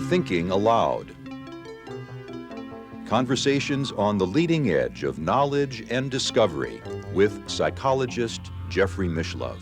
Thinking Aloud. Conversations on the leading edge of knowledge and discovery with psychologist Jeffrey Mishlove.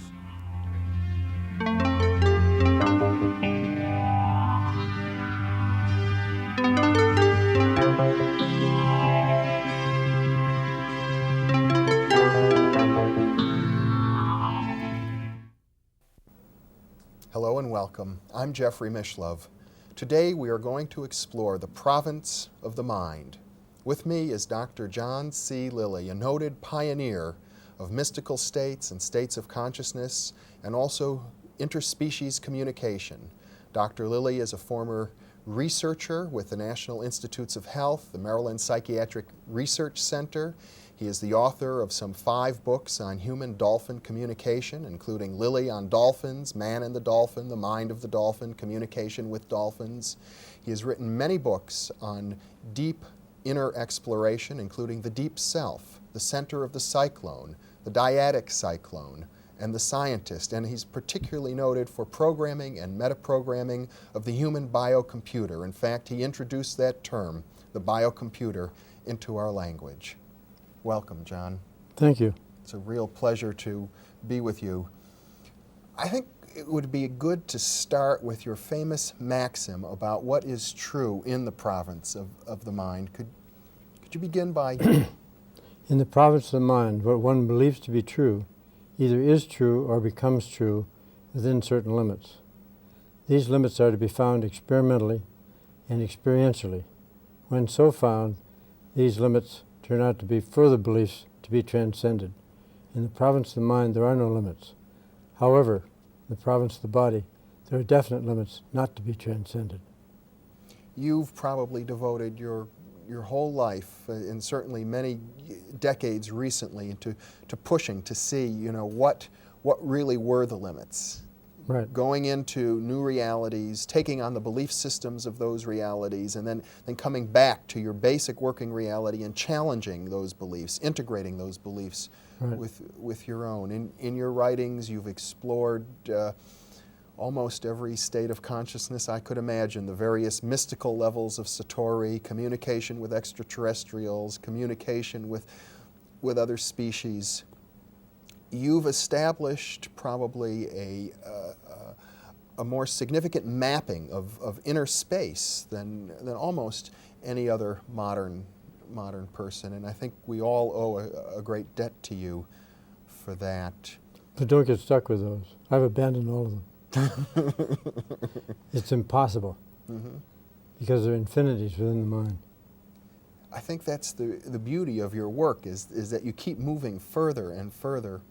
Hello and welcome. I'm Jeffrey Mishlove. Today we are going to explore the province of the mind. With me is Dr. John C. Lilly, a noted pioneer of mystical states and states of consciousness and also interspecies communication. Dr. Lilly is a former researcher with the National Institutes of Health, the Maryland Psychiatric Research Center. He is the author of some 5 books on human-dolphin communication, including Lilly on Dolphins, Man and the Dolphin, The Mind of the Dolphin, Communication with Dolphins. He has written many books on deep inner exploration, including The Deep Self, The Center of the Cyclone, The Dyadic Cyclone, and The Scientist, and he's particularly noted for programming and metaprogramming of the human biocomputer. In fact, he introduced that term, the biocomputer, into our language. Welcome, John. Thank you. It's a real pleasure to be with you. I think it would be good to start with your famous maxim about what is true in the province of the mind. Could you begin by... In the province of the mind, what one believes to be true either is true or becomes true within certain limits. These limits are to be found experimentally and experientially. When so found, these limits turn out to be further beliefs to be transcended. In the province of the mind, there are no limits. However, in the province of the body, there are definite limits not to be transcended. You've probably devoted your whole life, and certainly many decades recently, to pushing to see, what really were the limits. Right. Going into new realities, taking on the belief systems of those realities, and then coming back to your basic working reality and challenging those beliefs, integrating those beliefs right. with your own. In your writings, you've explored almost every state of consciousness I could imagine, the various mystical levels of Satori, communication with extraterrestrials, communication with other species. You've established probably a more significant mapping of inner space than almost any other modern person, and I think we all owe a great debt to you for that. But don't get stuck with those. I've abandoned all of them. It's impossible, because there are infinities within the mind. I think that's the beauty of your work is that you keep moving further and further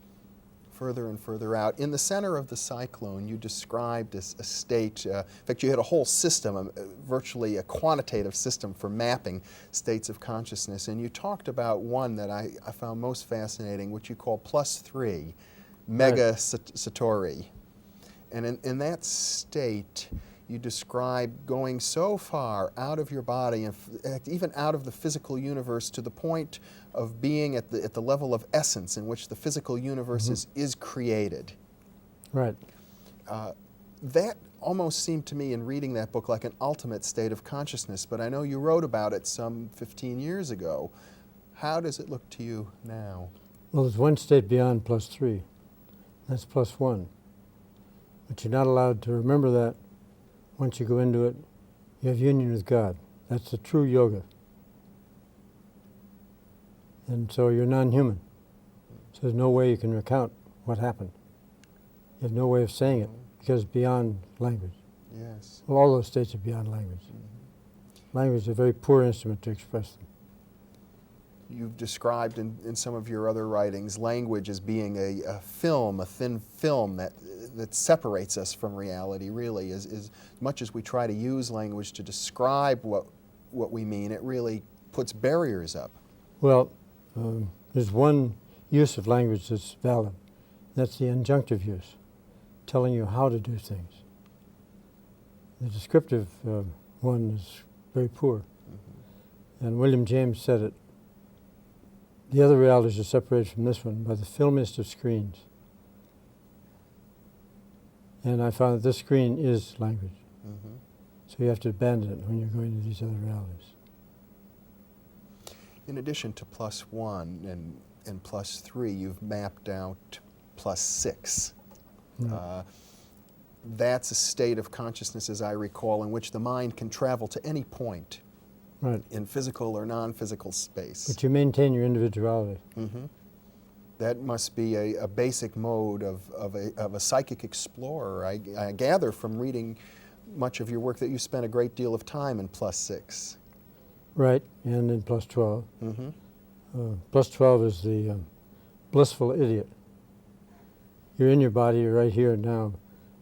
and further out. In the center of the cyclone, you described a state, in fact, you had a whole system, virtually a quantitative system for mapping states of consciousness, and you talked about one that I found most fascinating, which you call +3, mega Satori. And in that state, you describe going so far out of your body, and even out of the physical universe, to the point of being at the level of essence in which the physical universe is created. Right. That almost seemed to me in reading that book like an ultimate state of consciousness, but I know you wrote about it some 15 years ago. How does it look to you now? Well, there's one state beyond +3. That's +1. But you're not allowed to remember that. Once you go into it, you have union with God. That's the true yoga. And so you're non-human. So there's no way you can recount what happened. You have no way of saying it, because it's beyond language. Yes. Well, all those states are beyond language. Language is a very poor instrument to express them. You've described in some of your other writings language as being a film, a thin film that separates us from reality, really. As much as we try to use language to describe what we mean, it really puts barriers up. Well, there's one use of language that's valid. That's the injunctive use, telling you how to do things. The descriptive one is very poor. And William James said it. The other realities are separated from this one by the filmiest of screens. And I found that this screen is language. Mm-hmm. So you have to abandon it when you're going to these other realities. In addition to +1 and +3, you've mapped out +6. Mm. That's a state of consciousness, as I recall, in which the mind can travel to any point Right. in physical or non-physical space. But you maintain your individuality. Mm-hmm. That must be a basic mode of a psychic explorer. I gather from reading much of your work that you spent a great deal of time in +6. Right, and in +12. Mm-hmm. +12 is the blissful idiot. You're in your body, you're right here and now,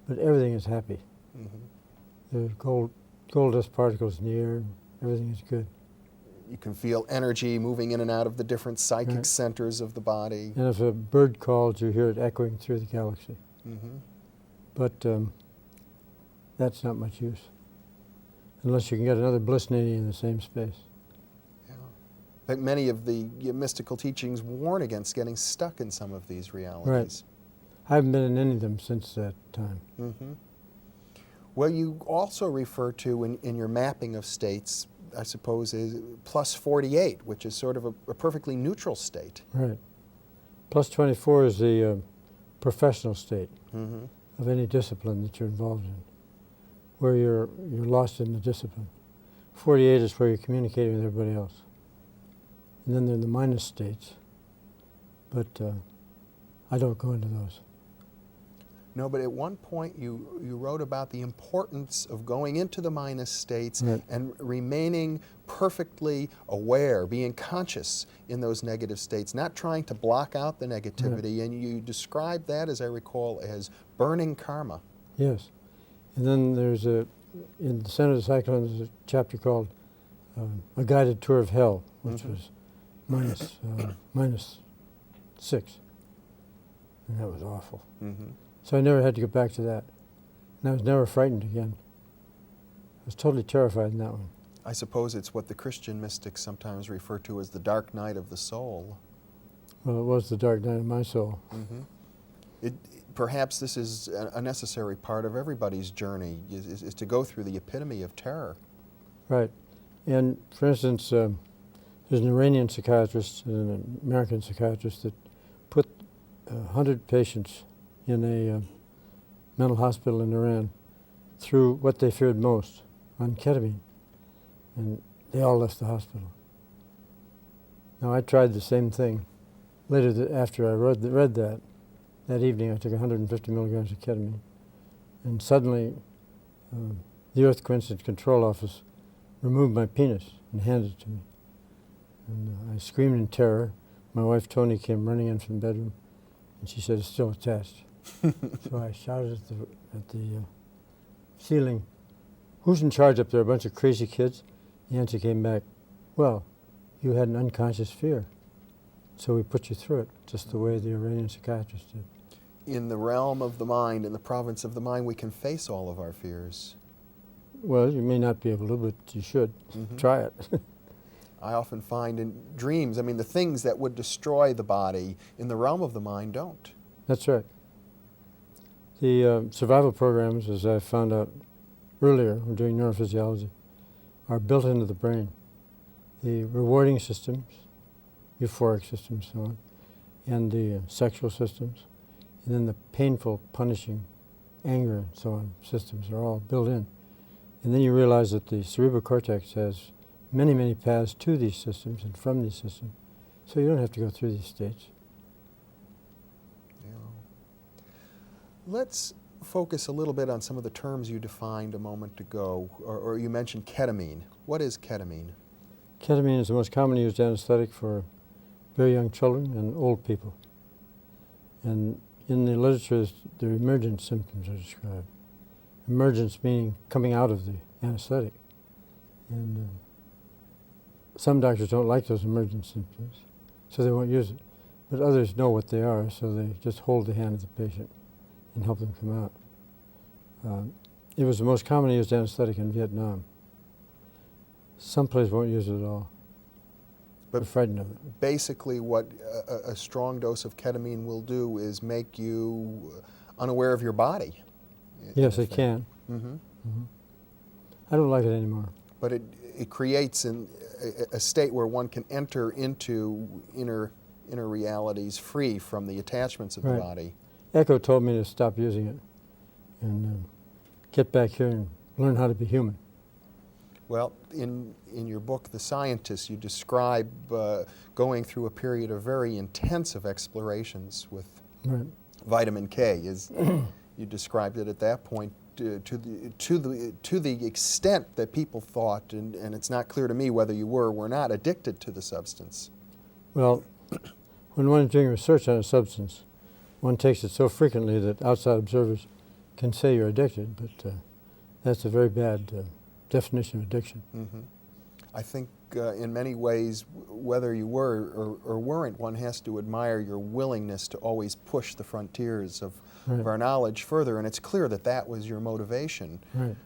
but everything is happy. Mm-hmm. There's gold dust particles in the air, everything is good. You can feel energy moving in and out of the different psychic Right. centers of the body. And if a bird calls, you hear it echoing through the galaxy. Mm-hmm. But that's not much use, unless you can get another blissnady in the same space. Yeah. In fact, many of the mystical teachings warn against getting stuck in some of these realities. I haven't been in any of them since that time. Mm-hmm. Well, you also refer to in your mapping of states, I suppose, is +48, which is sort of a perfectly neutral state. Right. +24 is the professional state Mm-hmm. of any discipline that you're involved in, where you're lost in the discipline. 48 is where you're communicating with everybody else. And then there are the minus states, but I don't go into those. No, but at one point you wrote about the importance of going into the minus states Right. and remaining perfectly aware, being conscious in those negative states, not trying to block out the negativity. And you describe that, as I recall, as burning karma. Yes. And then there's in the center of the Cyclone, there's a chapter called A Guided Tour of Hell, which Mhm. was -6. And that was awful. Mm-hmm. So I never had to go back to that. And I was never frightened again. I was totally terrified in that one. I suppose it's what the Christian mystics sometimes refer to as the dark night of the soul. Well, it was the dark night of my soul. Mm-hmm. Perhaps this is a necessary part of everybody's journey, is to go through the epitome of terror. Right. And for instance, there's an Iranian psychiatrist and an American psychiatrist that put 100 patients in a mental hospital in Iran through what they feared most, on ketamine. And they all left the hospital. Now, I tried the same thing. Later, after I read that evening I took 150 milligrams of ketamine. And suddenly, the Earth Coincidence Control Office removed my penis and handed it to me. And I screamed in terror. My wife, Tony, came running in from the bedroom, and she said, "It's still attached." So I shouted at the ceiling, "Who's in charge up there? A bunch of crazy kids?" The answer came back, "Well, you had an unconscious fear, so we put you through it, just the way the Iranian psychiatrist did." In the realm of the mind, in the province of the mind, we can face all of our fears. Well, you may not be able to, but you should. Mhm. Try it. I often find in dreams, the things that would destroy the body in the realm of the mind don't. That's right. The survival programs, as I found out earlier when doing neurophysiology, are built into the brain. The rewarding systems, euphoric systems, so on, and the sexual systems, and then the painful, punishing, anger, and so on systems are all built in. And then you realize that the cerebral cortex has many, many paths to these systems and from these systems, so you don't have to go through these states. Let's focus a little bit on some of the terms you defined a moment ago, or you mentioned ketamine. What is ketamine? Ketamine is the most commonly used anesthetic for very young children and old people. And in the literature, the emergent symptoms are described. Emergence meaning coming out of the anesthetic. And some doctors don't like those emergent symptoms, so they won't use it. But others know what they are, so they just hold the hand of the patient and help them come out. It was the most commonly used anesthetic in Vietnam. Some places won't use it at all. But They're frightened of it. basically what a strong dose of ketamine will do is make you unaware of your body. Yes, it can. Mm-hmm. I don't like it anymore. But it creates a state where one can enter into inner realities free from the attachments of the Right. body. Echo told me to stop using it and get back here and learn how to be human. Well, in your book, The Scientist, you describe going through a period of very intensive explorations with Right. vitamin K. You described it at that point to the extent that people thought, and it's not clear to me whether you were or were not addicted to the substance. Well, when one is doing research on a substance, one takes it so frequently that outside observers can say you're addicted, but that's a very bad definition of addiction. Mm-hmm. I think in many ways, whether you were or weren't, one has to admire your willingness to always push the frontiers of our knowledge further, and it's clear that that was your motivation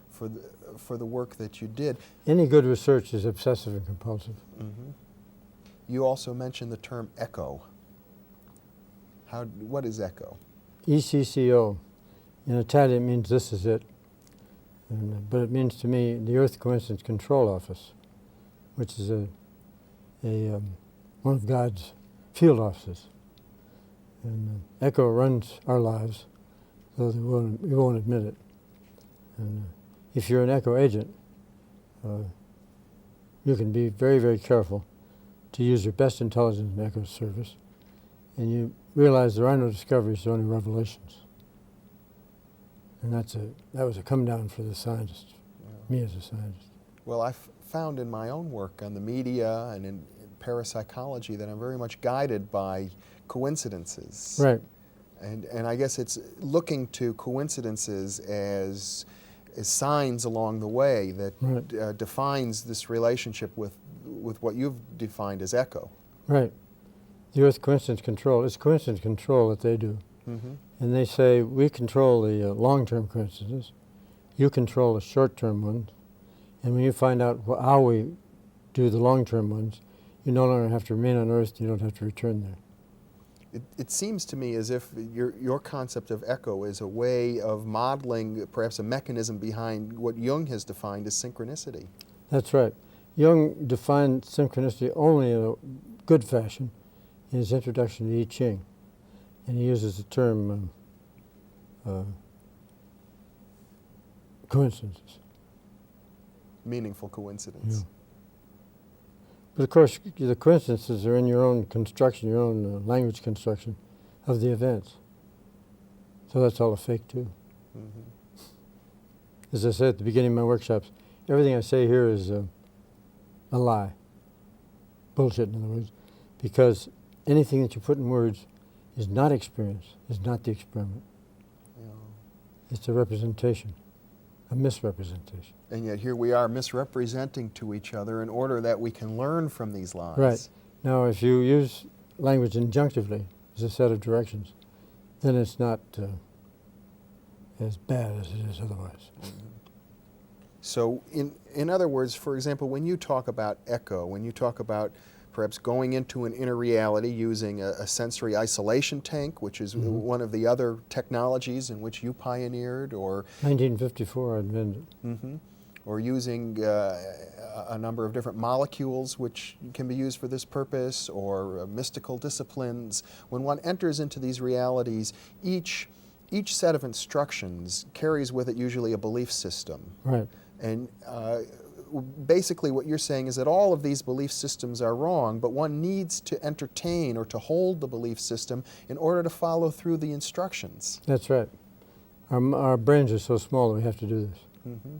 for the work that you did. Any good research is obsessive and compulsive. Mm-hmm. You also mentioned the term echo. What is echo? ECCO. In Italian, it means this is it. But it means to me the Earth Coincidence Control Office, which is one of God's field offices. And echo runs our lives, though we won't admit it. And if you're an echo agent, you can be very, very careful to use your best intelligence in echo service, and you realize there are no discoveries, there are only revelations. And that was a come down for the scientist, me as a scientist. Well, I've found in my own work on the media and in parapsychology that I'm very much guided by coincidences. Right. And I guess it's looking to coincidences as signs along the way that defines this relationship with what you've defined as echo. Right. The Earth Coincidence Control, it's coincidence control that they do. Mm-hmm. And they say, we control the long-term coincidences, you control the short-term ones, and when you find out how we do the long-term ones, you no longer have to remain on Earth, you don't have to return there. It seems to me as if your concept of echo is a way of modeling perhaps a mechanism behind what Jung has defined as synchronicity. That's right. Jung defined synchronicity only in a good fashion in his introduction to I Ching. And he uses the term coincidences. Meaningful coincidence. Yeah. But of course, the coincidences are in your own construction, your own language construction of the events. So that's all a fake too. Mm-hmm. As I said at the beginning of my workshops, everything I say here is a lie. Bullshit, in other words. Because anything that you put in words is not experience, is not the experiment. Yeah. It's a representation, a misrepresentation. And yet here we are misrepresenting to each other in order that we can learn from these lies. Right. Now, if you use language injunctively as a set of directions, then it's not as bad as it is otherwise. Mm-hmm. So in other words, for example, when you talk about echo, when you talk about perhaps going into an inner reality using a sensory isolation tank, which is one of the other technologies in which you pioneered, or 1954 I invented it. mm-hmm, or using a number of different molecules which can be used for this purpose, or mystical disciplines. When one enters into these realities, each set of instructions carries with it usually a belief system. Right. And basically what you're saying is that all of these belief systems are wrong, but one needs to entertain or to hold the belief system in order to follow through the instructions. That's right. Our brains are so small that we have to do this. Mm-hmm.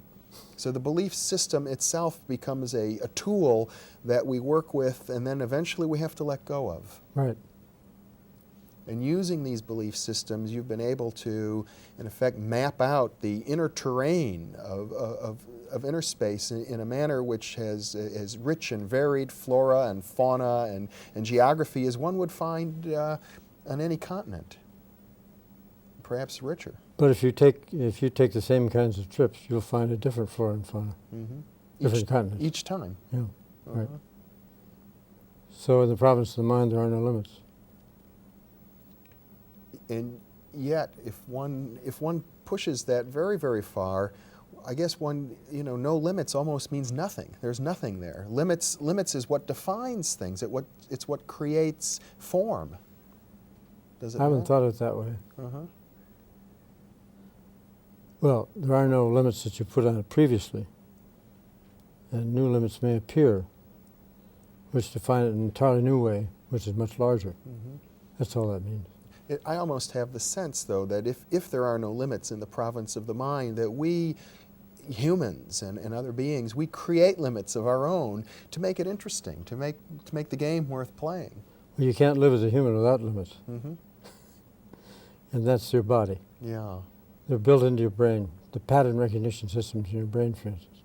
So the belief system itself becomes a tool that we work with, and then eventually we have to let go of. Right. And using these belief systems, you've been able to, in effect, map out the inner terrain of inner space in a manner which has as rich and varied flora and fauna and geography as one would find on any continent, perhaps richer. But if you take the same kinds of trips, you'll find a different flora and fauna, different continents. Each time. Yeah, right. So in the province of the mind, there are no limits. And yet, if one pushes that very, very far, I guess no limits almost means nothing. There's nothing there. Limits is what defines things. It's what creates form. Does it I haven't not? thought of it that way. Uh-huh. Well, there are no limits that you put on it previously, and new limits may appear, which define it in an entirely new way, which is much larger. Mm-hmm. That's all that means. I almost have the sense, though, that if there are no limits in the province of the mind, that we humans and other beings, we create limits of our own to make it interesting, to make the game worth playing. Well, you can't live as a human without limits, Mm-hmm. and that's your body. Yeah. They're built into your brain, the pattern recognition systems in your brain, for instance.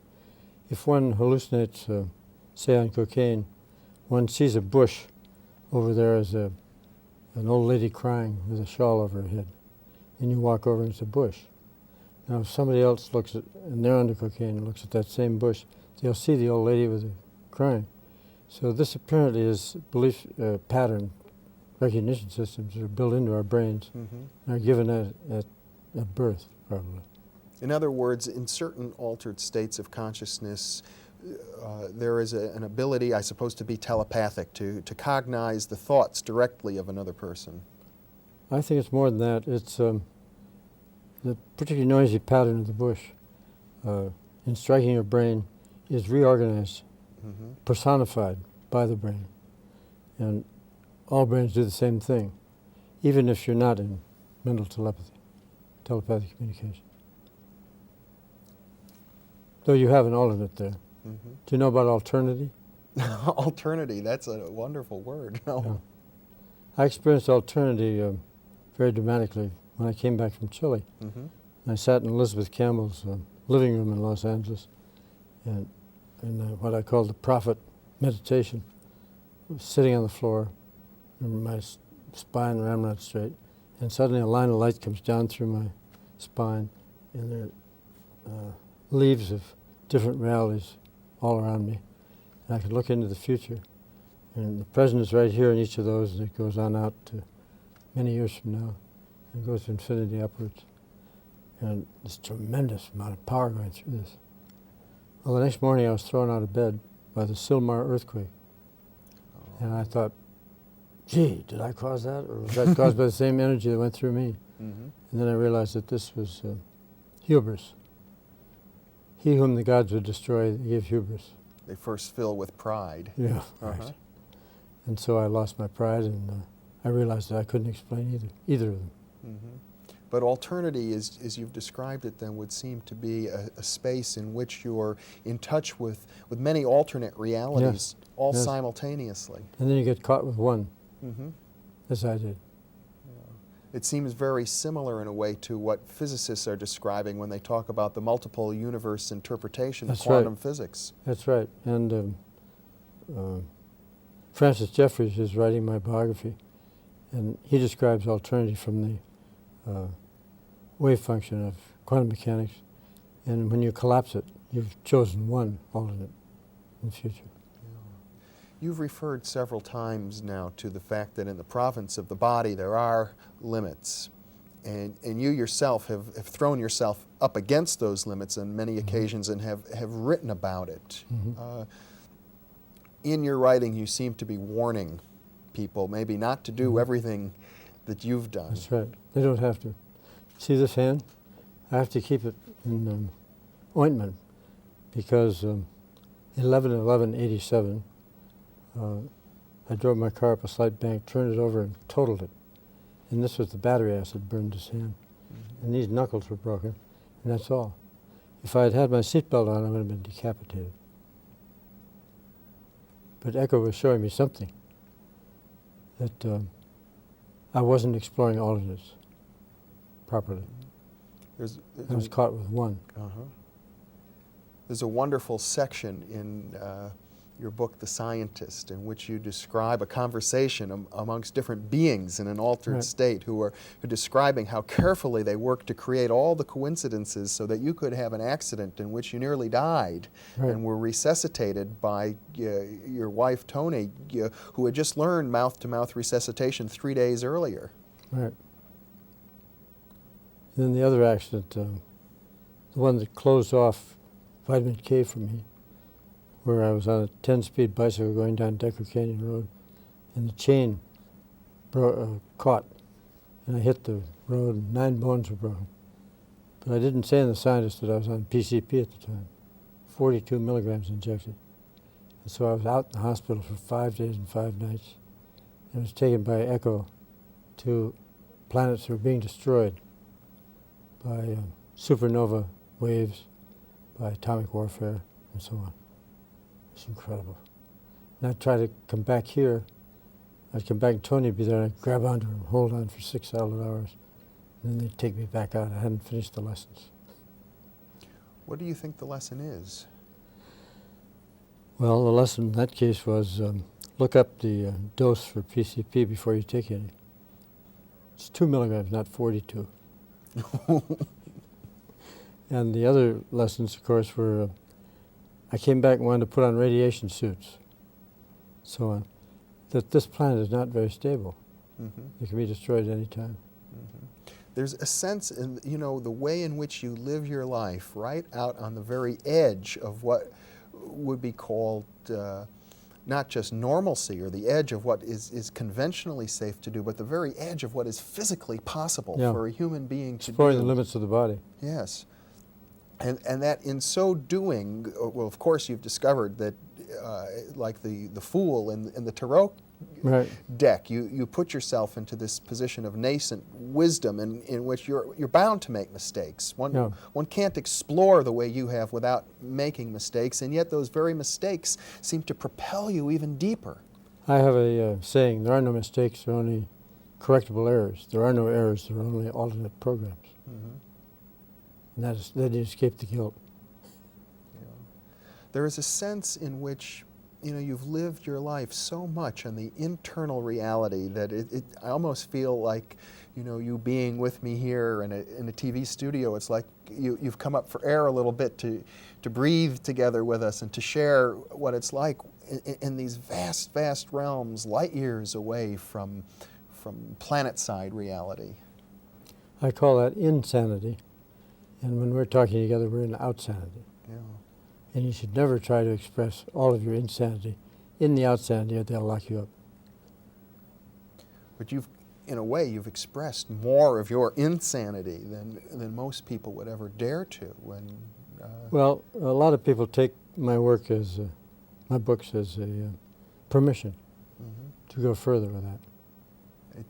If one hallucinates, say on cocaine, one sees a bush over there as an old lady crying with a shawl over her head, and you walk over and it's a bush. Now, if somebody else looks at, and they're under cocaine, and looks at that same bush, they'll see the old lady with the crying. So this apparently is belief pattern recognition systems that are built into our brains Mm-hmm. and are given at birth, probably. In other words, in certain altered states of consciousness, there is an ability, I suppose, to be telepathic, to cognize the thoughts directly of another person. I think it's more than that. It's the particularly noisy pattern of the bush in striking your brain is reorganized, Mm-hmm. personified by the brain. And all brains do the same thing, even if you're not in mental telepathic communication. Though you have an alternate there. Mm-hmm. Do you know about alternity? Alternity, that's a wonderful word. No. Yeah. I experienced alternity very dramatically when I came back from Chile. Mm-hmm. I sat in Elizabeth Campbell's living room in Los Angeles, and in what I call the prophet meditation, I was sitting on the floor, and my spine ran out straight, and suddenly a line of light comes down through my spine, and there are leaves of different realities all around me, and I could look into the future, and the present is right here in each of those, and it goes on out to many years from now, and goes to infinity upwards. And this tremendous amount of power going through this. Well, the next morning I was thrown out of bed by the Silmar earthquake. Oh. And I thought, gee, did I cause that? Or was that caused by the same energy that went through me? Mm-hmm. And then I realized that this was hubris. He whom the gods would destroy, they give hubris. They first fill with pride. Yeah, Uh-huh. right. And so I lost my pride, and I realized that I couldn't explain either of them. Mm-hmm. But alternity, as you've described it, then would seem to be a space in which you're in touch with many alternate realities, Yes. all Yes. simultaneously. And then you get caught with one, Mm-hmm. as I did. It seems very similar in a way to what physicists are describing when they talk about the multiple universe interpretation of That's right. quantum physics. That's right. And Francis Jeffries is writing my biography, and he describes alternity from the wave function of quantum mechanics. And when you collapse it, you've chosen one alternate in the future. You've referred several times now to the fact that in the province of the body there are limits. And you yourself have thrown yourself up against those limits on many occasions and have written about it. Mm-hmm. In your writing, you seem to be warning people maybe not to do everything that you've done. That's right. They don't have to. See this hand? I have to keep it in ointment because 11/11/87, I drove my car up a slight bank, turned it over, and totaled it. And this was the battery acid burned his hand. Mm-hmm. And these knuckles were broken, and that's all. If I had had my seatbelt on, I would have been decapitated. But Echo was showing me something, that I wasn't exploring alternates properly. I was caught with one. Uh-huh. There's a wonderful section in your book, The Scientist, in which you describe a conversation amongst different beings in an altered Right. state who are describing how carefully they work to create all the coincidences so that you could have an accident in which you nearly died Right. and were resuscitated by your wife, Tony, who had just learned mouth-to-mouth resuscitation 3 days earlier. Right. Then the other accident, the one that closed off vitamin K for me, where I was on a 10-speed bicycle going down Decker Canyon Road, and the chain caught, and I hit the road, and 9 bones were broken. But I didn't say to the scientist that I was on PCP at the time, 42 milligrams injected. And so I was out in the hospital for 5 days and 5 nights, and was taken by echo to planets that were being destroyed by supernova waves, by atomic warfare, and so on. It's incredible. And I'd try to come back here. I'd come back and Tony would be there, and I'd grab onto her and hold on for 6 solid hours. And then they'd take me back out. I hadn't finished the lessons. What do you think the lesson is? Well, the lesson in that case was look up the dose for PCP before you take any. It's 2 milligrams, not 42. And the other lessons, of course, were I came back and wanted to put on radiation suits, so on, that this planet is not very stable. Mm-hmm. It can be destroyed at any time. Mm-hmm. There's a sense in, the way in which you live your life right out on the very edge of what would be called not just normalcy or the edge of what is conventionally safe to do, but the very edge of what is physically possible for a human being to do. Exploring the limits of the body. Yes. And that in so doing, well, of course, you've discovered that, like the fool in the tarot deck, you put yourself into this position of nascent wisdom in which you're bound to make mistakes. One can't explore the way you have without making mistakes, and yet those very mistakes seem to propel you even deeper. I have a saying, there are no mistakes, there are only correctable errors. There are no errors, there are only alternate programs. Mm-hmm. And that you escape the guilt. Yeah. There is a sense in which you've lived your life so much on the internal reality that I almost feel like you being with me here in a TV studio. It's like you've come up for air a little bit to breathe together with us and to share what it's like in these vast realms, light years away from planet-side reality. I call that insanity. And when we're talking together, we're in outsanity. Yeah. And you should never try to express all of your insanity in the outsanity, or they'll lock you up. But in a way, you've expressed more of your insanity than most people would ever dare to. Well, a lot of people take my work as, my books as a permission to go further with that.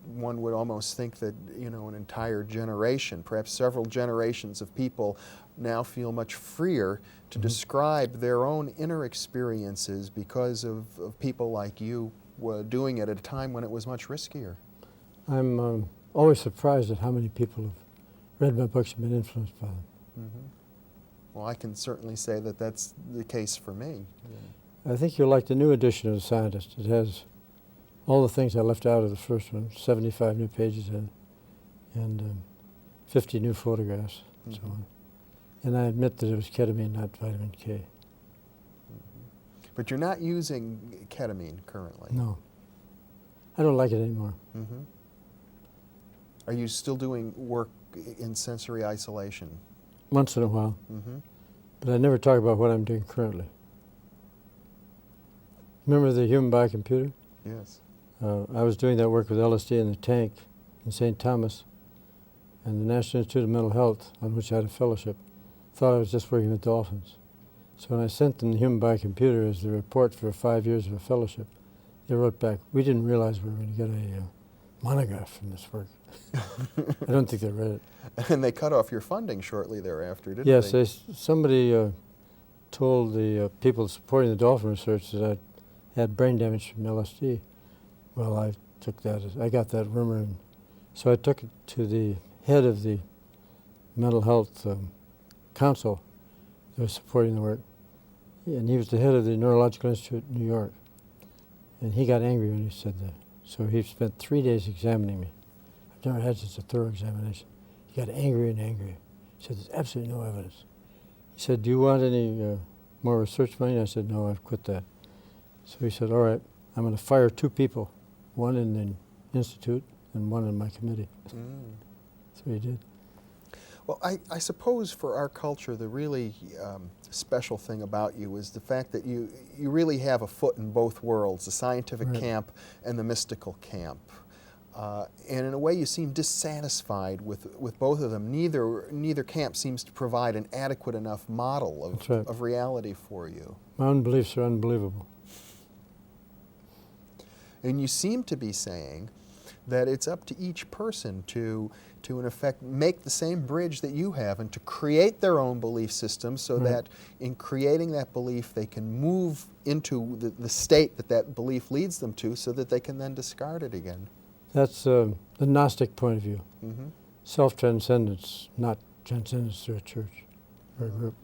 One would almost think that, an entire generation, perhaps several generations of people now feel much freer to describe their own inner experiences because of people like you doing it at a time when it was much riskier. I'm always surprised at how many people have read my books and been influenced by them. Mm-hmm. Well, I can certainly say that that's the case for me. Yeah. I think you'll like the new edition of The Scientist. It has all the things I left out of the first one, 75 new pages and 50 new photographs and so on. And I admit that it was ketamine, not vitamin K. Mm-hmm. But you're not using ketamine currently? No. I don't like it anymore. Mm-hmm. Are you still doing work in sensory isolation? Once in a while. Mm-hmm. But I never talk about what I'm doing currently. Remember the human biocomputer? Yes. I was doing that work with LSD in the tank in St. Thomas, and the National Institute of Mental Health, on which I had a fellowship, thought I was just working with dolphins. So when I sent them the human biocomputer as the report for 5 years of a fellowship, they wrote back, we didn't realize we were going to get a monograph from this work. I don't think they read it. And they cut off your funding shortly thereafter, didn't yes, they? Yes, somebody told the people supporting the dolphin research that I had brain damage from LSD. Well, I took that, I got that rumor, and so I took it to the head of the mental health council that was supporting the work, and he was the head of the Neurological Institute in New York, and he got angry when he said that. So he spent 3 days examining me. I've never had such a thorough examination. He got angry and angry. He said, there's absolutely no evidence. He said, do you want any more research money? And I said, no, I've quit that. So he said, all right, I'm going to fire 2 people, one in the institute and one in my committee. So he did. Well, I suppose for our culture, the really special thing about you is the fact that you really have a foot in both worlds, the scientific Right. camp and the mystical camp. And in a way, you seem dissatisfied with both of them. Neither camp seems to provide an adequate enough model That's right. of reality for you. My own beliefs are unbelievable. And you seem to be saying that it's up to each person to in effect, make the same bridge that you have and to create their own belief system so Right. that in creating that belief, they can move into the state that belief leads them to so that they can then discard it again. That's the Gnostic point of view. Mm-hmm. Self-transcendence, not transcendence through a church or a group.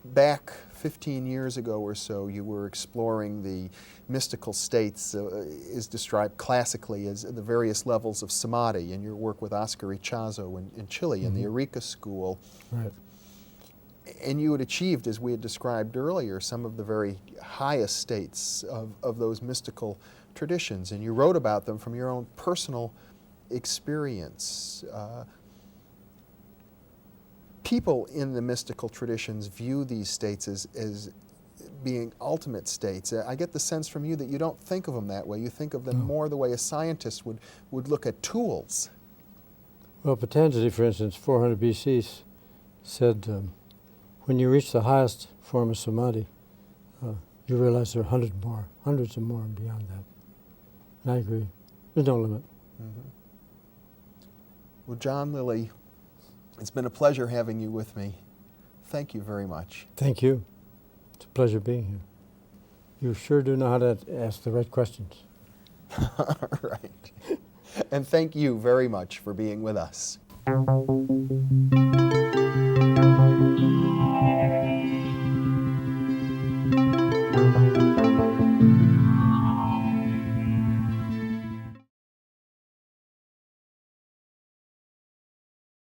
Back 15 years ago or so, you were exploring the mystical states, is described classically as the various levels of samadhi in your work with Oscar Ichazo in Chile in the Eureka School. Right. And you had achieved, as we had described earlier, some of the very highest states of those mystical traditions, and you wrote about them from your own personal experience. People in the mystical traditions view these states as being ultimate states. I get the sense from you that you don't think of them that way. You think of them more the way a scientist would look at tools. Well, Patanjali, for instance, 400 BC, said, when you reach the highest form of samadhi, you realize there are hundreds of more beyond that. And I agree. There's no limit. Mm-hmm. Well, John Lilly, it's been a pleasure having you with me. Thank you very much. Thank you. It's a pleasure being here. You sure do know how to ask the right questions. Right. And thank you very much for being with us.